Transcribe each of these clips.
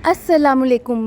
السلام علیکم،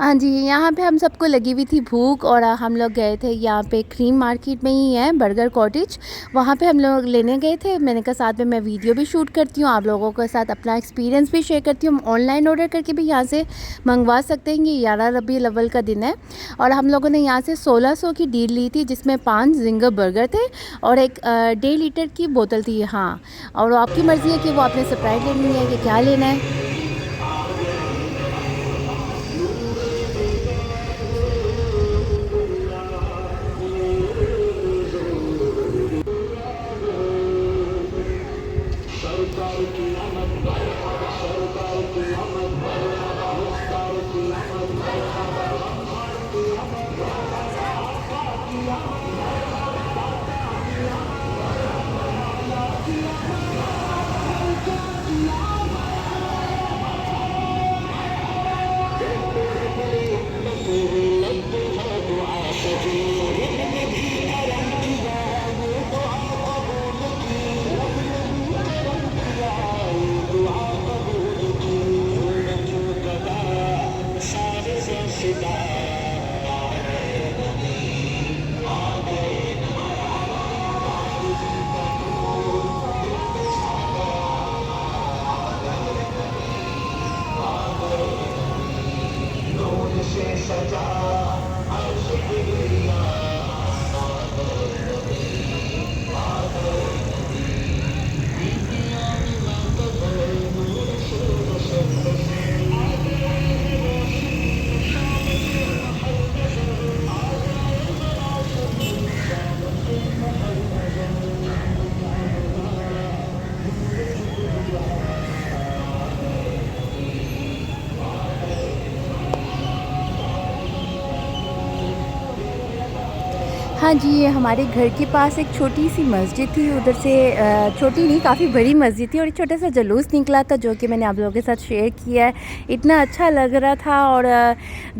ہاں جی، یہاں پہ ہم سب کو لگی ہوئی تھی بھوک، اور ہم لوگ گئے تھے یہاں پہ کریم مارکیٹ میں ہی ہے برگر کاٹیج، وہاں پہ ہم لوگ لینے گئے تھے۔ میں نے کہا ساتھ میں ویڈیو بھی شوٹ کرتی ہوں، آپ لوگوں کے ساتھ اپنا ایکسپیرینس بھی شیئر کرتی ہوں۔ ہم آن لائن آرڈر کر کے بھی یہاں سے منگوا سکتے ہیں، یہ 11 ربیع الاول کا دن ہے۔ اور ہم لوگوں نے یہاں سے 1600 کی ڈیل لی تھی، جس میں 5 زنگر برگر تھے اور ایک 1.5 لیٹر کی بوتل تھی۔ ہاں، اور آپ کی مرضی ہے کہ وہ آپ نے سپرائٹ لینی ہے کہ کیا لینا ہے۔ ہاں جی، یہ ہمارے گھر کے پاس ایک چھوٹی سی مسجد تھی، ادھر سے چھوٹی نہیں کافی بڑی مسجد تھی، اور ایک چھوٹا سا جلوس نکلا تھا جو کہ میں نے آپ لوگوں کے ساتھ شیئر کیا ہے۔ اتنا اچھا لگ رہا تھا، اور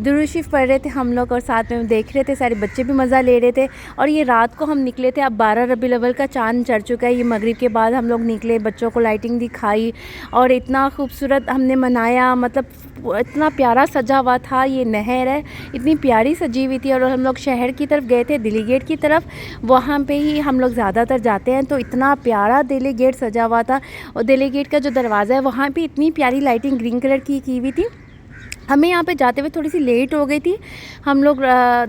درود شریف پڑھ رہے تھے ہم لوگ، اور ساتھ میں دیکھ رہے تھے، سارے بچے بھی مزہ لے رہے تھے۔ اور یہ رات کو ہم نکلے تھے، اب 12 ربیع الاول کا چاند چڑھ چکا ہے، یہ مغرب کے بعد ہم لوگ نکلے، بچوں کو لائٹنگ دکھائی اور اتنا خوبصورت ہم نے منایا، مطلب اتنا پیارا سجا ہوا تھا۔ یہ نہر ہے، اتنی پیاری سجی ہوئی تھی۔ اور ہم لوگ شہر کی طرف گئے تھے، دلی گیٹ کی طرف، وہاں پہ ہی ہم لوگ زیادہ تر جاتے ہیں، تو اتنا پیارا دلی گیٹ سجا ہوا تھا، اور دلی گیٹ کا جو دروازہ ہے وہاں پہ اتنی پیاری لائٹنگ گرین کلر کی ہوئی تھی۔ ہمیں یہاں پہ جاتے ہوئے تھوڑی سی لیٹ ہو گئی تھی، ہم لوگ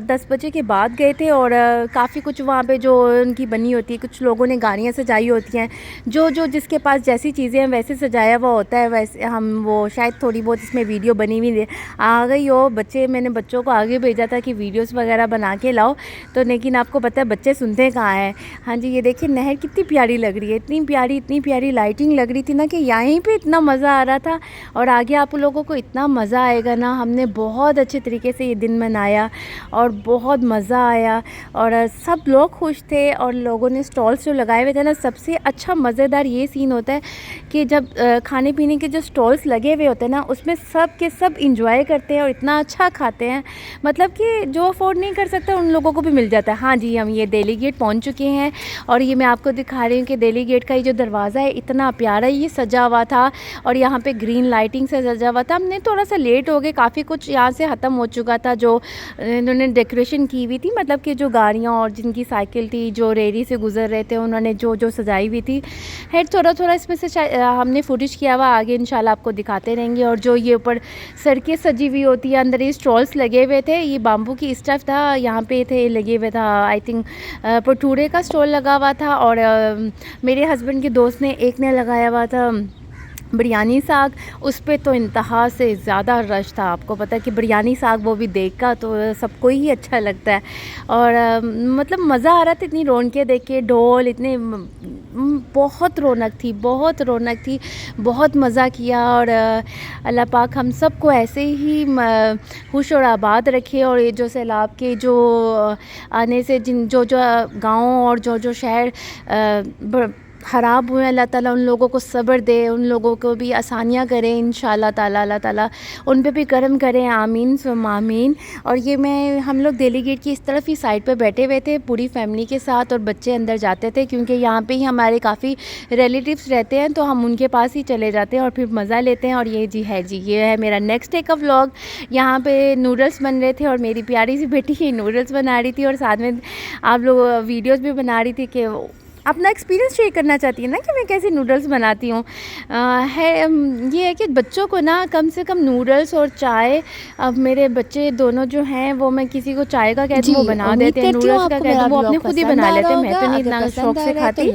10 بجے کے بعد گئے تھے، اور کافی کچھ وہاں پہ جو ان کی بنی ہوتی ہے، کچھ لوگوں نے گاڑیاں سجائی ہوتی ہیں، جو جس کے پاس جیسی چیزیں ہیں ویسے سجایا ہوا ہوتا ہے، ویسے ہم وہ شاید تھوڑی بہت اس میں ویڈیو بنی ہوئی آ گئی ہو۔ میں نے بچوں کو آگے بھیجا تھا کہ ویڈیوز وغیرہ بنا کے لاؤ، تو لیکن آپ کو پتہ ہے بچے سنتے کہاں ہیں۔ ہاں جی، یہ دیکھیں نہر کتنی پیاری لگ رہی ہے، اتنی پیاری لائٹنگ لگ رہی تھی نا، کہ یہیں پہ اتنا مزہ آ رہا تھا، اور آگے آپ لوگوں کو اتنا مزہ آئے گا نا۔ ہم نے بہت اچھے طریقے سے یہ دن منایا، اور بہت مزہ آیا، اور سب لوگ خوش تھے، اور لوگوں نے سٹالز جو لگائے ہوئے تھے نا، سب سے اچھا مزیدار یہ سین ہوتا ہے کہ جب کھانے پینے کے جو سٹالز لگے ہوئے ہوتے ہیں نا، اس میں سب کے سب انجوائے کرتے ہیں اور اتنا اچھا کھاتے ہیں، مطلب کہ جو افورڈ نہیں کر سکتا ان لوگوں کو بھی مل جاتا ہے۔ ہاں جی، ہم یہ دہلی گیٹ پہنچ چکے ہیں، اور یہ میں آپ کو دکھا رہی ہوں کہ دہلی گیٹ کا یہ جو دروازہ ہے اتنا پیارا یہ سجا ہوا تھا، اور یہاں پہ گرین لائٹنگ سے سجا ہوا تھا۔ ہم نے تھوڑا سا لیٹ ہو گئے، کافی کچھ یہاں سے ختم ہو چکا تھا جو انہوں نے ڈیکوریشن کی ہوئی تھی، مطلب کہ جو گاڑیاں اور جن کی سائیکل تھی، جو ریلی سے گزر رہے تھے، انہوں نے جو سجائی ہوئی تھی۔ تھوڑا اس میں سے ہم نے فوٹیج کیا ہوا، آگے انشاءاللہ آپ کو دکھاتے رہیں گے۔ اور جو یہ اوپر سڑکیں سجی ہوئی ہوتی ہے، اندر یہ سٹالز لگے ہوئے تھے، یہ بامبو کی اسٹف تھا، یہاں پہ تھے لگے ہوئے تھا، آئی تھنک بھٹورے کا سٹال لگا ہوا تھا، اور میرے ہسبینڈ کے دوست نے ایک نے لگایا ہوا تھا بریانی ساگ، اس پہ تو انتہا سے زیادہ رش تھا۔ آپ کو پتہ ہے کہ بریانی ساگ وہ بھی دیکھ کا تو سب کو ہی اچھا لگتا ہے، اور مطلب مزہ آ رہا تھا، اتنی رونقیں دیکھ کے، ڈھول اتنے، بہت رونق تھی، بہت مزہ کیا۔ اور اللہ پاک ہم سب کو ایسے ہی خوش اور آباد رکھے، اور یہ جو سیلاب کے جو آنے سے جو گاؤں اور جو شہر خراب ہوئے ہیں، اللہ تعالیٰ ان لوگوں کو صبر دے، ان لوگوں کو بھی آسانیاں کریں انشاءاللہ تعالیٰ، اللہ تعالیٰ ان پہ بھی کرم کریں، آمین ثم آمین۔ اور یہ ہم لوگ دہلی گیٹ کی اس طرف ہی سائڈ پہ بیٹھے ہوئے تھے پوری فیملی کے ساتھ، اور بچے اندر جاتے تھے کیونکہ یہاں پہ ہی ہمارے کافی ریلیٹیوس رہتے ہیں، تو ہم ان کے پاس ہی چلے جاتے ہیں اور پھر مزہ لیتے ہیں۔ اور یہ ہے میرا نیکسٹ ڈے کا ولاگ۔ یہاں پہ نوڈلس بن رہے تھے اور میری پیاری سی بیٹی ہی نوڈلس بنا رہی تھی، اور ساتھ میں آپ لوگ ویڈیوز بھی بنا رہی تھی کہ اپنا ایکسپیرینس شیئر کرنا چاہتی ہے نا کہ میں کیسے نوڈلس بناتی ہوں۔ یہ ہے کہ بچوں کو نا کم سے کم نوڈلس اور چائے، اب میرے بچے دونوں جو ہیں وہ میں کسی کو چائے کا کہتی ہوں وہ بنا دیتے ہیں، نوڈلس کا کہتی ہوں وہ اپنے خود ہی بنا لیتے ہیں، میں تو نہیں اتنا شوق سے کھاتی،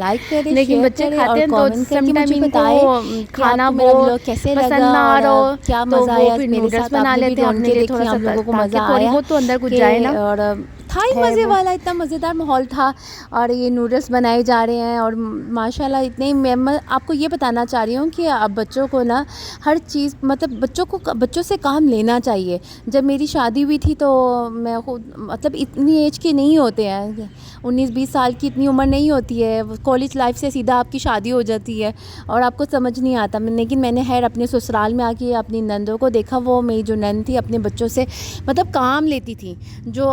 لیکن بچے کھاتے ہیں تو سم ٹائم ان کو کھانا وہ پسند نہ آ رہا ہو تو وہ پھر نوڈلس بنا لیتے ہیں اپنے لیے تھوڑا سا، تاکہ تھوڑی بہت تو اندر کچھ جائے نا۔ اور تھا ہی مزے والا، اتنا مزیدار ماحول تھا، اور یہ نوڈلس بنائے جا رہے ہیں، اور ماشاءاللہ اتنے میں آپ کو یہ بتانا چاہ رہی ہوں کہ اب بچوں کو نا ہر چیز مطلب بچوں سے کام لینا چاہیے۔ جب میری شادی ہوئی تھی تو میں خود مطلب اتنی ایج کے نہیں ہوتے ہیں، 19-20 سال کی اتنی عمر نہیں ہوتی ہے، کالج لائف سے سیدھا آپ کی شادی ہو جاتی ہے اور آپ کو سمجھ نہیں آتا۔ لیکن میں نے اپنے سسرال میں آ کے اپنی نندوں کو دیکھا، وہ میری جو نند تھی اپنے بچوں سے مطلب کام لیتی تھی، جو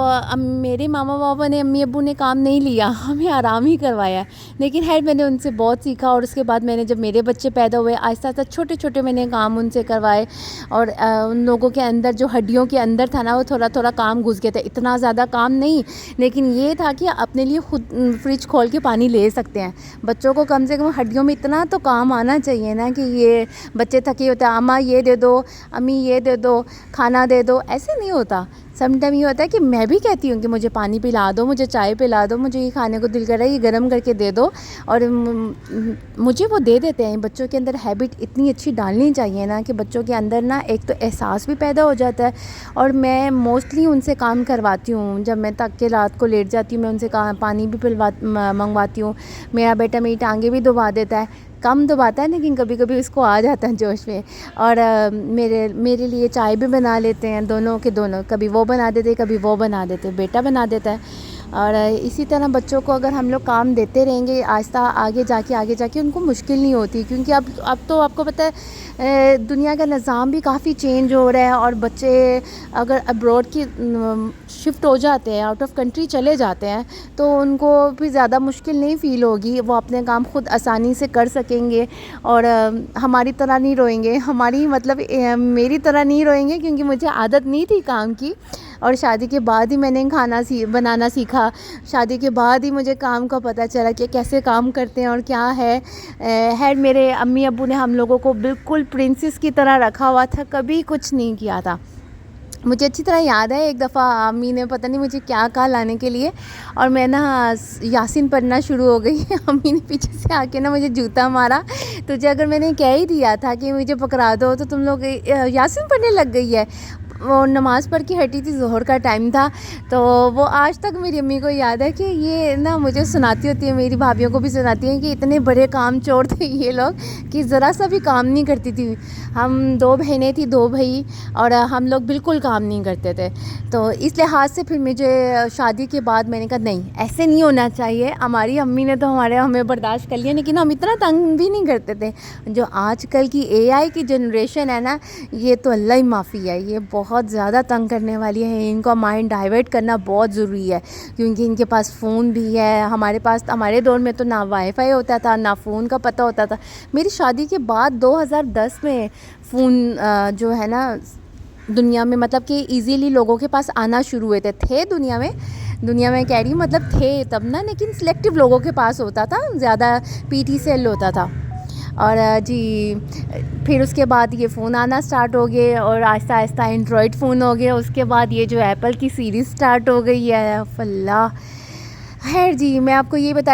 میرے ماما بابا نے امی ابو نے کام نہیں لیا، ہمیں آرام ہی کروایا۔ لیکن میں نے ان سے بہت سیکھا، اور اس کے بعد میں نے جب میرے بچے پیدا ہوئے آہستہ آہستہ چھوٹے چھوٹے میں نے کام ان سے کروائے، اور ان لوگوں کے اندر جو ہڈیوں کے اندر تھا نا وہ تھوڑا تھوڑا کام گھس گیا تھا، اتنا زیادہ کام نہیں، لیکن یہ تھا کہ اپنے لیے خود فریج کھول کے پانی لے سکتے ہیں۔ بچوں کو کم سے کم ہڈیوں میں اتنا تو کام آنا چاہیے نا، کہ یہ بچے تھکے ہوتے ہیں، اماں یہ دے دو، امی یہ دے دو، کھانا دے دو، ایسے نہیں ہوتا۔ سم ٹائم یہ ہوتا ہے کہ میں بھی کہتی ہوں کہ مجھے پانی پلا دو، مجھے چائے پلا دو، مجھے یہ کھانے کو دل کر رہا ہے یہ گرم کر کے دے دو، اور مجھے وہ دے دیتے ہیں۔ بچوں کے اندر ہیبٹ اتنی اچھی ڈالنی چاہیے نا کہ بچوں کے اندر نا ایک تو احساس بھی پیدا ہو جاتا ہے، اور میں موسٹلی ان سے کام کرواتی ہوں، جب میں تک کے رات کو لیٹ جاتی ہوں میں ان سے پانی بھی منگواتی ہوں۔ میرا بیٹا میری ٹانگیں بھی دبا دیتا ہے، کم دباتا ہے لیکن کبھی کبھی اس کو آ جاتا ہے جوش میں، اور میرے لیے چائے بھی بنا لیتے ہیں، دونوں کے دونوں، کبھی وہ بنا دیتے کبھی وہ بنا دیتے، بیٹا بنا دیتا ہے۔ اور اسی طرح بچوں کو اگر ہم لوگ کام دیتے رہیں گے آہستہ آگے جا کے ان کو مشکل نہیں ہوتی، کیونکہ اب تو آپ کو پتہ ہے دنیا کا نظام بھی کافی چینج ہو رہا ہے، اور بچے اگر ابروڈ کی شفٹ ہو جاتے ہیں، آؤٹ آف کنٹری چلے جاتے ہیں، تو ان کو بھی زیادہ مشکل نہیں فیل ہوگی، وہ اپنے کام خود آسانی سے کر سکیں گے، اور ہماری طرح نہیں روئیں گے، میری طرح نہیں روئیں گے، کیونکہ مجھے عادت نہیں تھی کام کی، اور شادی کے بعد ہی میں نے کھانا بنانا سیکھا، شادی کے بعد ہی مجھے کام کا پتہ چلا کہ کیسے کام کرتے ہیں اور کیا ہے۔ میرے امی ابو نے ہم لوگوں کو بالکل پرنسس کی طرح رکھا ہوا تھا، کبھی کچھ نہیں کیا تھا۔ مجھے اچھی طرح یاد ہے ایک دفعہ امی نے پتہ نہیں مجھے کیا کہا لانے کے لیے، اور میں نا یاسین پڑھنا شروع ہو گئی، امی نے پیچھے سے آ کے نا مجھے جوتا مارا، تجھے اگر میں نے کہہ ہی دیا تھا کہ مجھے پکڑا دو تو تم لوگ یاسین پڑھنے لگ گئی ہے۔ وہ نماز پڑھ کے ہٹی تھی، ظہر کا ٹائم تھا، تو وہ آج تک میری امی کو یاد ہے کہ یہ نا مجھے سناتی ہوتی ہے، میری بھابھیوں کو بھی سناتی ہیں کہ اتنے بڑے کام چور تھے یہ لوگ کہ ذرا سا بھی کام نہیں کرتی تھی۔ ہم 2 بہنیں تھیں، 2 بھائی، اور ہم لوگ بالکل کام نہیں کرتے تھے، تو اس لحاظ سے پھر مجھے شادی کے بعد میں نے کہا نہیں ایسے نہیں ہونا چاہیے، ہماری امی نے تو ہمیں برداشت کر لیا، لیکن ہم اتنا تنگ بھی نہیں کرتے تھے۔ جو آج کل کی AI کی جنریشن ہے نا، یہ تو اللہ ہی معافی ہے، یہ بہت زیادہ تنگ کرنے والی ہے، ان کا مائنڈ ڈائیورٹ کرنا بہت ضروری ہے، کیونکہ ان کے پاس فون بھی ہے، ہمارے دور میں تو نہ وائی فائی ہوتا تھا نہ فون کا پتہ ہوتا تھا۔ میری شادی کے بعد 2010 میں فون جو ہے نا دنیا میں مطلب کہ ایزیلی لوگوں کے پاس آنا شروع ہوئے تھے دنیا میں کہہ رہی ہوں، مطلب تھے تب نا، لیکن سلیکٹیو لوگوں کے پاس ہوتا تھا، زیادہ PT سیل ہوتا تھا۔ اور جی پھر اس کے بعد یہ فون آنا سٹارٹ ہو گئے، اور آہستہ آہستہ اینڈرائڈ فون ہو گئے، اس کے بعد یہ جو ایپل کی سیریز سٹارٹ ہو گئی ہے، اللہ خیر جی میں آپ کو یہ بتا